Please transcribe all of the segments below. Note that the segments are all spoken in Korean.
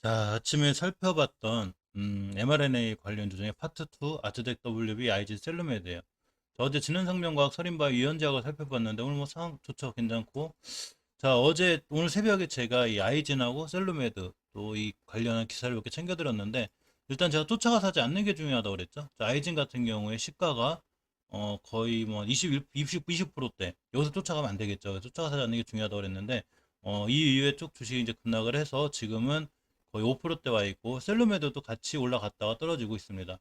자, 아침에 살펴봤던 mRNA 관련 주제의 파트 2 아즈덱 WB IG 셀루메드예요. 저 어제 지능생명과학 서린바이 유연제약을 살펴봤는데 오늘 뭐 상황 좋죠, 괜찮고. 자, 오늘 새벽에 제가 이 아이진하고 셀루메드 또 이 관련한 기사를 몇 개 챙겨드렸는데 일단 제가 쫓아가서 하지 않는 게 중요하다고 그랬죠. 자, 아이진 같은 경우에 시가가 거의 뭐 20%대 여기서 쫓아가면 안 되겠죠. 쫓아가서 하지 않는 게 중요하다고 그랬는데 이 이후에 쭉 주식이 이제 급락을 해서 지금은 거의 5%대 와 있고 셀루메드도 같이 올라갔다가 떨어지고 있습니다.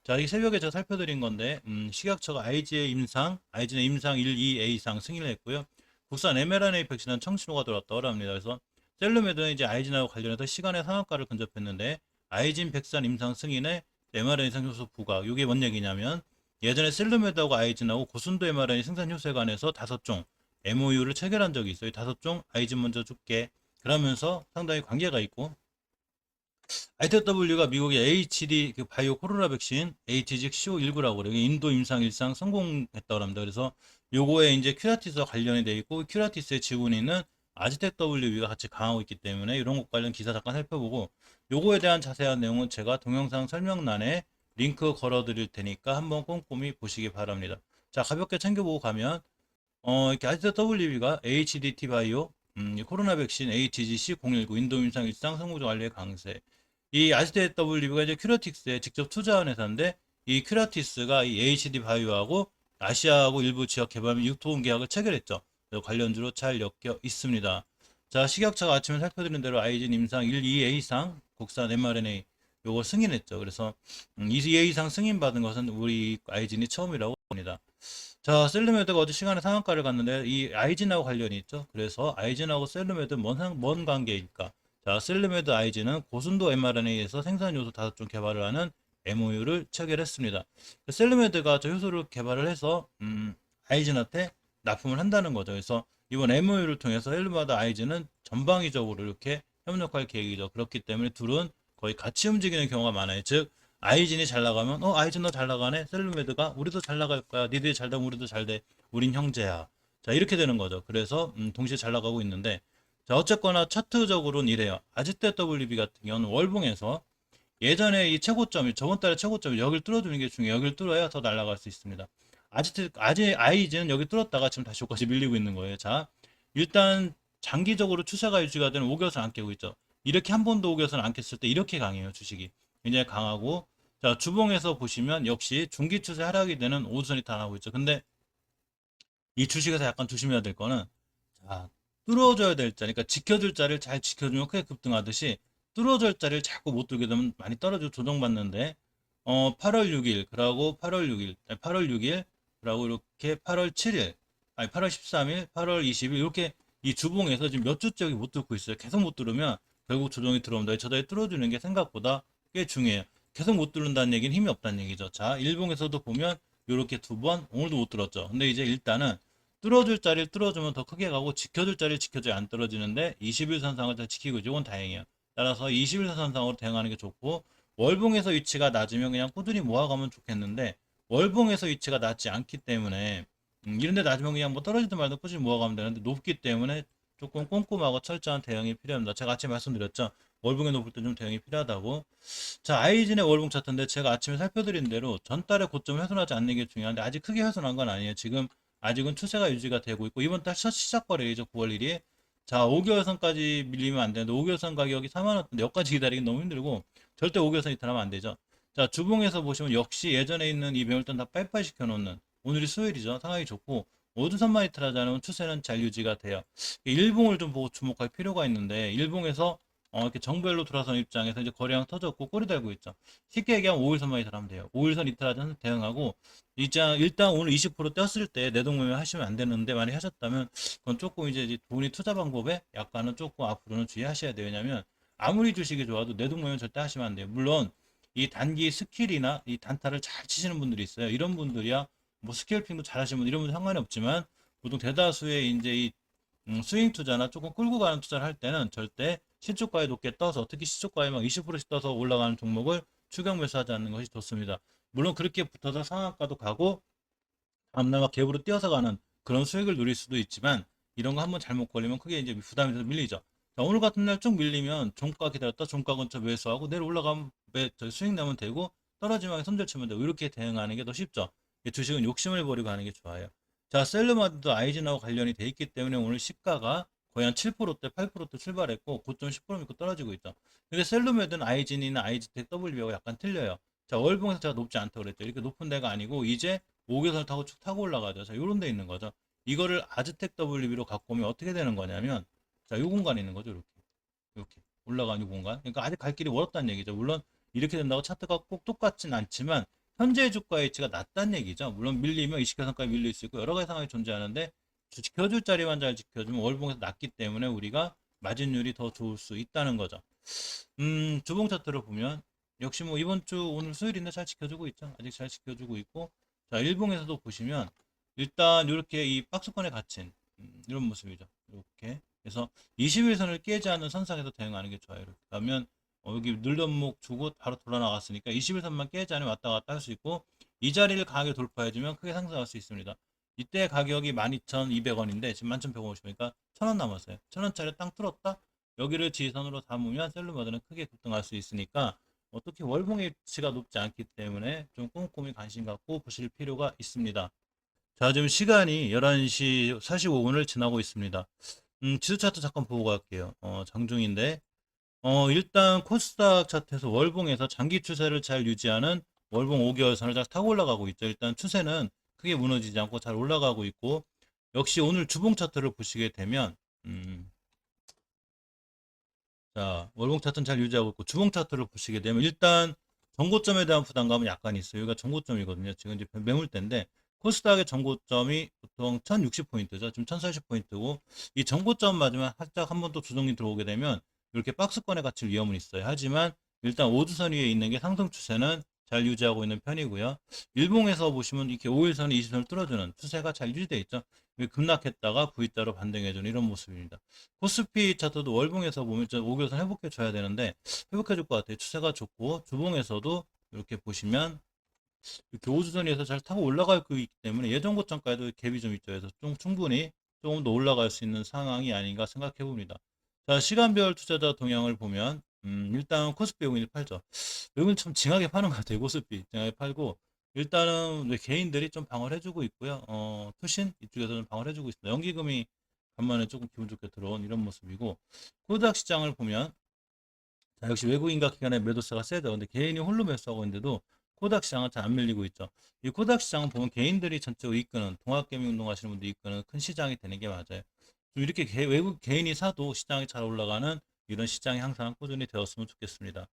자, 이 새벽에 제가 살펴드린 건데 식약처가 아이진의 임상 1, 2A상 승인을 했고요. 국산 mRNA 백신은 청신호가 들어왔다고 합니다. 그래서 셀루메드는 이제 아이진하고 관련해서 시간의 상한가를 근접했는데 아이진 백산 임상 승인에 mRNA 생효소 부각. 이게 뭔 얘기냐면 예전에 셀루메드하고 아이진하고 고순도 mRNA 생산 효소에 관해서 5종 MOU를 체결한 적이 있어요. 5종 아이진 먼저 줄게. 그러면서 상당히 관계가 있고 ITW가 미국의 HD 그 바이오 코로나 백신 HG CO19라고 그래요. 인도 임상 일상 성공했다고 합니다. 그래서 요거에 이제 큐라티스와 관련이 돼 있고 큐라티스의 지분이 있는 아즈텍 WB가 같이 강하고 있기 때문에 이런 것 관련 기사 잠깐 살펴보고 요거에 대한 자세한 내용은 제가 동영상 설명란에 링크 걸어 드릴 테니까 한번 꼼꼼히 보시기 바랍니다. 자, 가볍게 챙겨보고 가면 이렇게 아즈텍 WB가 HDT 바이오 코로나 백신 HGC019 인도 임상 일상 성공적 완료의 강세 이 RCW가 이제 큐라틱스에 직접 투자한 회사인데 이 큐라티스가 이 HD 바이오하고 아시아하고 일부 지역 개발 및 유통 계약을 체결했죠. 그래서 관련주로 잘 엮여 있습니다. 자, 식약처가 아침에 살펴드린 대로 아이진 임상 1, 2A상 국산 mRNA 요거 승인했죠. 그래서 2A상 승인받은 것은 우리 아이진이 처음이라고 합니다. 자, 셀루메드가 어제 시간에 상한가를 갔는데 이 아이진하고 관련이 있죠. 그래서 아이진하고 셀루메드 뭔 관계일까? 자, 셀루메드 아이진은 고순도 mRNA에서 생산 요소 5종 개발을 하는 MOU를 체결했습니다. 셀루메드가 저 효소를 개발을 해서 아이진한테 납품을 한다는 거죠. 그래서 이번 MOU를 통해서 셀루메드 아이진은 전방위적으로 이렇게 협력할 계획이죠. 그렇기 때문에 둘은 거의 같이 움직이는 경우가 많아요. 즉 아이진이 잘 나가면 아이진 너 잘 나가네. 셀루메드가 우리도 잘 나갈 거야. 니들이 잘 되면 우리도 잘 돼. 우린 형제야. 자, 이렇게 되는 거죠. 그래서 동시에 잘 나가고 있는데 자, 어쨌거나 차트적으로는 이래요. 아지트 WB 같은 경우는 월봉에서 예전에 이 최고점이 저번 달에 최고점이 여기를 뚫어주는 게 중요해요. 여기를 뚫어야 더 날아갈 수 있습니다. 아이즈는 여기 뚫었다가 지금 다시 여기까지 밀리고 있는 거예요. 자, 일단 장기적으로 추세가 유지가 되는 5개선 안 깨고 있죠. 이렇게 한 번도 5개선 안 깼을 때 이렇게 강해요. 주식이. 굉장히 강하고 자, 주봉에서 보시면 역시 중기 추세 하락이 되는 5선이 다 나오고 있죠. 근데 이 주식에서 약간 조심해야 될 거는 자, 뚫어줘야 될 자리, 그러니까 지켜줄 자리를 잘 지켜주면 크게 급등하듯이 뚫어줄 자리를 자꾸 못 들게 되면 많이 떨어지고 조정받는데 8월 6일, 그러고 8월 6일, 8월 6일, 그러고 이렇게 8월 7일, 아니 8월 13일, 8월 20일 이렇게 이 주봉에서 지금 몇 주째 못 뚫고 있어요. 계속 못 뚫으면 결국 조정이 들어온다. 저 자리 뚫어주는 게 생각보다 꽤 중요해요. 계속 못 뚫는다는 얘기는 힘이 없다는 얘기죠. 자, 일봉에서도 보면 이렇게 두 번, 오늘도 못 뚫었죠. 근데 이제 일단은 뚫어줄 자리를 뚫어주면 더 크게 가고 지켜줄 자리를 지켜줘야 안 떨어지는데 21선상을 잘 지키고 있죠. 이건 다행이에요. 따라서 21선상으로 대응하는 게 좋고 월봉에서 위치가 낮으면 그냥 꾸준히 모아가면 좋겠는데 월봉에서 위치가 낮지 않기 때문에 이런데 낮으면 그냥 뭐 떨어지든 말든 꾸준히 모아가면 되는데 높기 때문에 조금 꼼꼼하고 철저한 대응이 필요합니다. 제가 아침에 말씀드렸죠. 월봉에 높을 때 좀 대응이 필요하다고. 자, 아이진의 월봉 차트인데 제가 아침에 살펴드린 대로 전달의 고점을 훼손하지 않는 게 중요한데 아직 크게 훼손한 건 아니에요. 지금 아직은 추세가 유지가 되고 있고 이번 달 첫 시작 거래일이죠. 9월 1일. 자, 5개월선까지 밀리면 안 되는데 5개월선 가격이 4만 원인데 여기까지 기다리기 너무 힘들고 절대 5개월선 이탈하면 안 되죠. 자, 주봉에서 보시면 역시 예전에 있는 이 매물단 다 빨빨 시켜 놓는 오늘이 수요일이죠. 상황이 좋고 모든 선만 이탈하자는 추세는 잘 유지가 돼요. 일봉을 좀 보고 주목할 필요가 있는데 일봉에서 이렇게 정별로 돌아서는 입장에서 이제 거래량 터졌고 꼬리 달고 있죠. 쉽게 얘기하면 5일선만 이탈하면 돼요. 5일선 이탈하자는 대응하고 일단 오늘 20% 떴을 때 내동매매 하시면 안 되는데 만약 하셨다면 그건 조금 이제 돈이 투자 방법에 약간은 조금 앞으로는 주의하셔야 돼요. 왜냐면 아무리 주식이 좋아도 내동매매 절대 하시면 안 돼요. 물론 이 단기 스킬이나 이 단타를 잘 치시는 분들이 있어요. 이런 분들이야 뭐 스캘핑도 잘 하시는 분 이런 분들 상관이 없지만 보통 대다수의 이제 이 스윙 투자나 조금 끌고 가는 투자를 할 때는 절대 시초가에 높게 떠서 특히 시초가에 막 20%씩 떠서 올라가는 종목을 추격 매수하지 않는 것이 좋습니다. 물론 그렇게 붙어서 상한가도 가고 다음날 막 갭으로 뛰어서 가는 그런 수익을 누릴 수도 있지만 이런 거 한번 잘못 걸리면 크게 이제 부담이 돼서 밀리죠. 자, 오늘 같은 날 쭉 밀리면 종가 기다렸다 종가 근처 매수하고 내일 올라가면 수익 나면 되고 떨어지면 손절 치면 되고 이렇게 대응하는 게 더 쉽죠. 주식은 욕심을 버리고 하는 게 좋아요. 자, 셀러마드도 아이진하고 관련이 돼 있기 때문에 오늘 시가가 거의 한 7%대 8%대 출발했고 고점 10% 믿고 떨어지고 있죠. 근데 셀러메드는 아이진이나 아이지텍 W하고 약간 틀려요. 자, 월봉에서 제가 높지 않다고 그랬죠. 이렇게 높은 데가 아니고 이제 5개선을 타고 쭉 타고 올라가죠. 자, 요런 데 있는 거죠. 이거를 아즈텍 WB로 갖고 오면 어떻게 되는 거냐면 자, 요 공간에 있는 거죠. 이렇게 올라가는 공간. 그러니까 아직 갈 길이 멀었다는 얘기죠. 물론 이렇게 된다고 차트가 꼭 똑같진 않지만 현재 주가 위치가 낮다는 얘기죠. 물론 밀리면 20개선까지 밀릴 수 있고 여러 가지 상황이 존재하는데 지켜줄 자리만 잘 지켜주면 월봉에서 낮기 때문에 우리가 마진율이 더 좋을 수 있다는 거죠. 주봉 차트를 보면 역시 뭐 이번 주 오늘 수요일인데 잘 지켜주고 있죠. 아직 잘 지켜주고 있고 자, 일봉에서도 보시면 일단 이렇게 이 박스권에 갇힌 이런 모습이죠. 이렇게 그래서 21선을 깨지 않는 선상에서 대응하는 게 좋아요. 이렇게 가면 여기 눌림목 주고 바로 돌아 나갔으니까 21선만 깨지 않으면 왔다 갔다 할 수 있고 이 자리를 강하게 돌파해주면 크게 상승할 수 있습니다. 이때 가격이 12,200원인데 지금 11,150원이니까 1,000원 남았어요. 1,000원짜리 땅 뚫었다? 여기를 지지선으로 담으면 셀루머드는 크게 급등할 수 있으니까 어떻게 월봉의 위치가 높지 않기 때문에 좀 꼼꼼히 관심 갖고 보실 필요가 있습니다. 자, 지금 시간이 11시 45분을 지나고 있습니다. 지수 차트 잠깐 보고 갈게요. 장중인데, 일단 코스닥 차트에서 월봉에서 장기 추세를 잘 유지하는 월봉 5개월 선을 잘 타고 올라가고 있죠. 일단 추세는 크게 무너지지 않고 잘 올라가고 있고, 역시 오늘 주봉 차트를 보시게 되면, 자, 월봉 차트는 잘 유지하고 있고, 주봉 차트를 보시게 되면, 일단 정고점에 대한 부담감은 약간 있어요. 여기가 정고점이거든요. 지금 이제 매물대인데, 코스닥의 정고점이 보통 1060포인트죠. 지금 1040포인트고, 이 정고점 맞으면 살짝 한 번 더 조정이 들어오게 되면, 이렇게 박스권에 갇힐 위험은 있어요. 하지만, 일단 5주선 위에 있는 게 상승 추세는 잘 유지하고 있는 편이고요. 일봉에서 보시면 이렇게 5일선이 20선을 뚫어주는 추세가 잘 유지되어 있죠. 급락했다가 V자로 반등해주는 이런 모습입니다. 코스피 차트도 월봉에서 보면 5개선 회복해 줘야 되는데 회복해 줄 것 같아요. 추세가 좋고 주봉에서도 이렇게 보시면 이렇게 5주선에서 잘 타고 올라갈 거 있기 때문에 예전 고점까지도 갭이 좀 있죠. 그래서 좀 충분히 조금 더 올라갈 수 있는 상황이 아닌가 생각해 봅니다. 자, 시간별 투자자 동향을 보면 일단 코스피 외국인이 팔죠. 외국인 참 징하게 파는 것 같아요. 코스피 징하게 팔고 일단은 개인들이 좀 방어를 해주고 있고요. 투신 이쪽에서는 방어를 해주고 있습니다. 연기금이 간만에 조금 기분 좋게 들어온 이런 모습이고 코스닥 시장을 보면 자, 역시 외국인과 기관의 매도세가 세죠. 근데 개인이 홀로 매수하고 있는데도 코닥 시장은 잘 안 밀리고 있죠. 이 코닥 시장은 보면 개인들이 전체적으로 이끄는 동학개미 운동하시는 분들이 이끄는 큰 시장이 되는 게 맞아요. 좀 이렇게 외국 개인이 사도 시장이 잘 올라가는 이런 시장이 항상 꾸준히 되었으면 좋겠습니다.